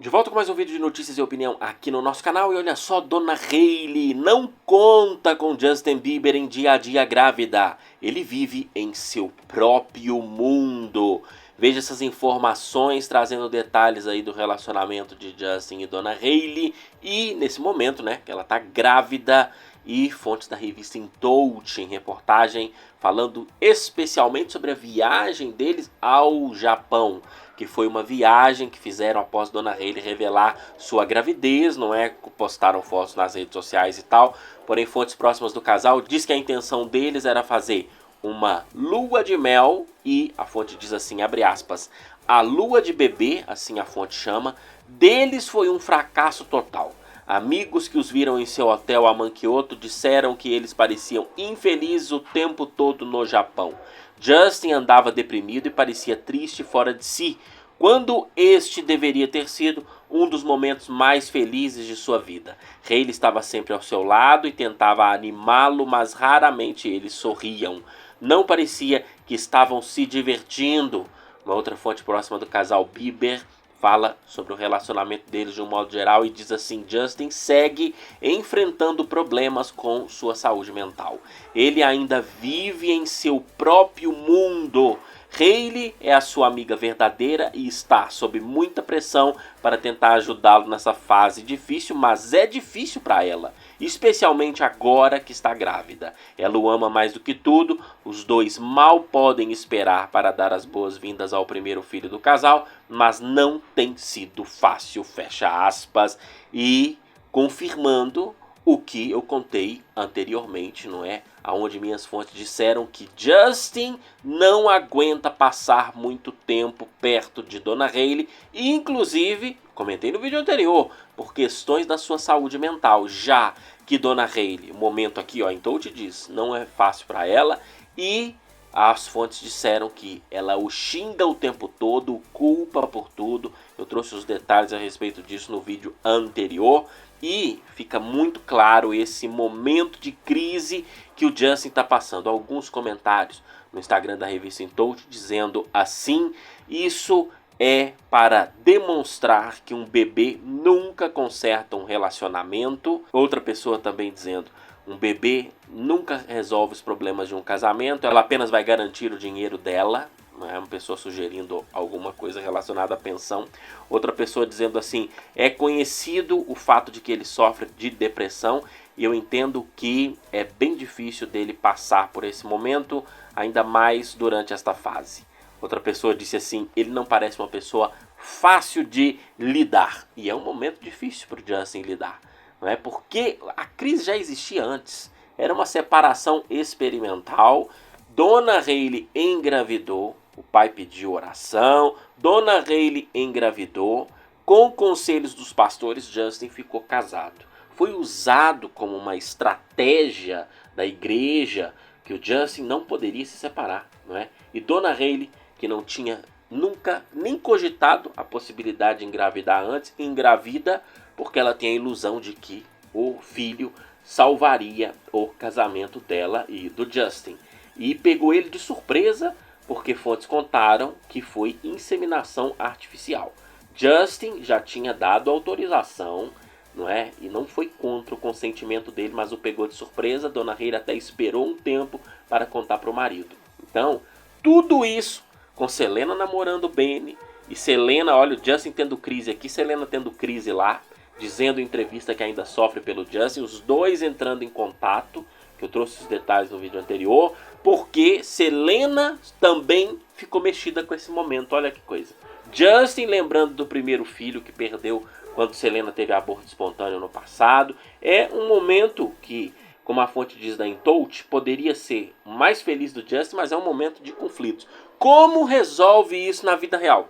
De volta com mais um vídeo de notícias e opinião aqui no nosso canal. E olha só, Dona Hailey não conta com Justin Bieber em dia a dia grávida. Ele vive em seu próprio mundo. Veja essas informações trazendo detalhes aí do relacionamento de Justin e Dona Hailey. E nesse momento, né, que ela tá grávida. E fontes da revista Touch em reportagem falando especialmente sobre a viagem deles ao Japão, que foi uma viagem que fizeram após Dona Hailey revelar sua gravidez, não é? Postaram fotos nas redes sociais e tal, porém fontes próximas do casal diz que a intenção deles era fazer uma lua de mel e, a fonte diz assim, abre aspas, a lua de bebê, assim a fonte chama, deles foi um fracasso total. Amigos que os viram em seu hotel Amankyoto disseram que eles pareciam infelizes o tempo todo no Japão. Justin andava deprimido e parecia triste e fora de si, quando este deveria ter sido um dos momentos mais felizes de sua vida. Hailey estava sempre ao seu lado e tentava animá-lo, mas raramente eles sorriam. Não parecia que estavam se divertindo. Uma outra fonte próxima do casal Bieber fala sobre o relacionamento deles de um modo geral e diz assim: Justin segue enfrentando problemas com sua saúde mental. Ele ainda vive em seu próprio mundo. Hailey é a sua amiga verdadeira e está sob muita pressão para tentar ajudá-lo nessa fase difícil, mas é difícil para ela, especialmente agora que está grávida. Ela o ama mais do que tudo, os dois mal podem esperar para dar as boas-vindas ao primeiro filho do casal, mas não tem sido fácil, fecha aspas, e confirmando o que eu contei anteriormente, não é? Onde minhas fontes disseram que Justin não aguenta passar muito tempo perto de Dona Hailey, e inclusive, comentei no vídeo anterior, por questões da sua saúde mental, já que Dona Hailey, o momento aqui, ó, em Touch diz, não é fácil para ela, e as fontes disseram que ela o xinga o tempo todo, o culpa por tudo. Eu trouxe os detalhes a respeito disso no vídeo anterior. E fica muito claro esse momento de crise que o Justin está passando. Alguns comentários no Instagram da revista Touch dizendo assim: isso é para demonstrar que um bebê nunca conserta um relacionamento. Outra pessoa também dizendo: um bebê nunca resolve os problemas de um casamento, ela apenas vai garantir o dinheiro dela. É uma pessoa sugerindo alguma coisa relacionada à pensão. Outra pessoa dizendo assim: é conhecido o fato de que ele sofre de depressão e eu entendo que é bem difícil dele passar por esse momento, ainda mais durante esta fase. Outra pessoa disse assim: ele não parece uma pessoa fácil de lidar. E é um momento difícil para o Justin lidar, não é? Porque a crise já existia antes. Era uma separação experimental. Dona Hailey engravidou. O pai pediu oração, Dona Hailey engravidou, com conselhos dos pastores, Justin ficou casado. Foi usado como uma estratégia da igreja que o Justin não poderia se separar, não é? E Dona Hailey, que não tinha nunca nem cogitado a possibilidade de engravidar antes, engravida porque ela tem a ilusão de que o filho salvaria o casamento dela e do Justin. E pegou ele de surpresa, porque fontes contaram que foi inseminação artificial. Justin já tinha dado autorização, não é? E não foi contra o consentimento dele, mas o pegou de surpresa. Dona Hailey até esperou um tempo para contar para o marido. Então, tudo isso com Selena namorando Benny e Selena, olha, o Justin tendo crise aqui, Selena tendo crise lá, dizendo em entrevista que ainda sofre pelo Justin, os dois entrando em contato, que eu trouxe os detalhes no vídeo anterior, porque Selena também ficou mexida com esse momento, olha que coisa. Justin lembrando do primeiro filho que perdeu quando Selena teve aborto espontâneo no passado. É um momento que, como a fonte diz da Touch, poderia ser mais feliz do Justin, mas é um momento de conflitos. Como resolve isso na vida real?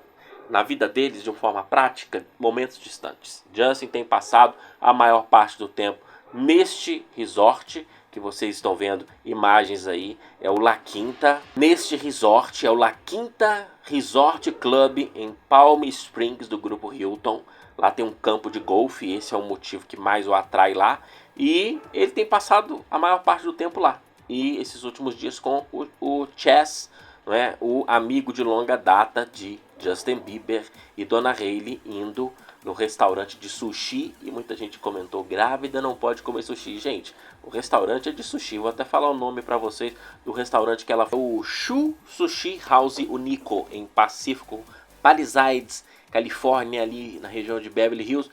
Na vida deles, de uma forma prática, momentos distantes. Justin tem passado a maior parte do tempo neste resort, que vocês estão vendo imagens aí, é o La Quinta. Neste resort, é o La Quinta Resort Club em Palm Springs, do grupo Hilton. Lá tem um campo de golfe, esse é o motivo que mais o atrai lá. E ele tem passado a maior parte do tempo lá. E esses últimos dias com o Chess, não é? O amigo de longa data de Justin Bieber e Dona Hailey indo no restaurante de sushi, e muita gente comentou, grávida não pode comer sushi. Gente, o restaurante é de sushi, vou até falar o nome pra vocês do restaurante que ela foi, o Shu Sushi House Unico, em Pacífico Palisades, Califórnia, ali na região de Beverly Hills.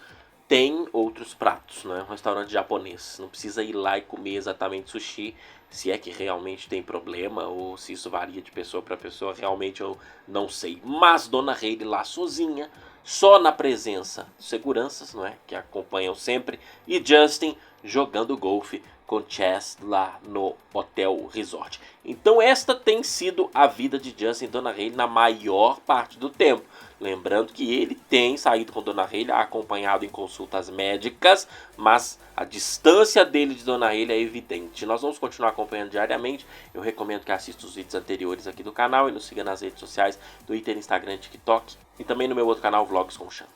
Tem outros pratos, não é um restaurante japonês, não precisa ir lá e comer exatamente sushi, se é que realmente tem problema ou se isso varia de pessoa para pessoa, realmente eu não sei. Mas Dona Hailey lá sozinha, só na presença de seguranças, não é, que acompanham sempre, e Justin jogando golfe com Chess lá no Hotel Resort. Então esta tem sido a vida de Justin e Dona Hailey na maior parte do tempo. Lembrando que ele tem saído com Dona Hailey, acompanhado em consultas médicas, mas a distância dele de Dona Hailey é evidente. Nós vamos continuar acompanhando diariamente. Eu recomendo que assista os vídeos anteriores aqui do canal e nos siga nas redes sociais, Twitter, Instagram, TikTok e também no meu outro canal, Vlogs com Chan.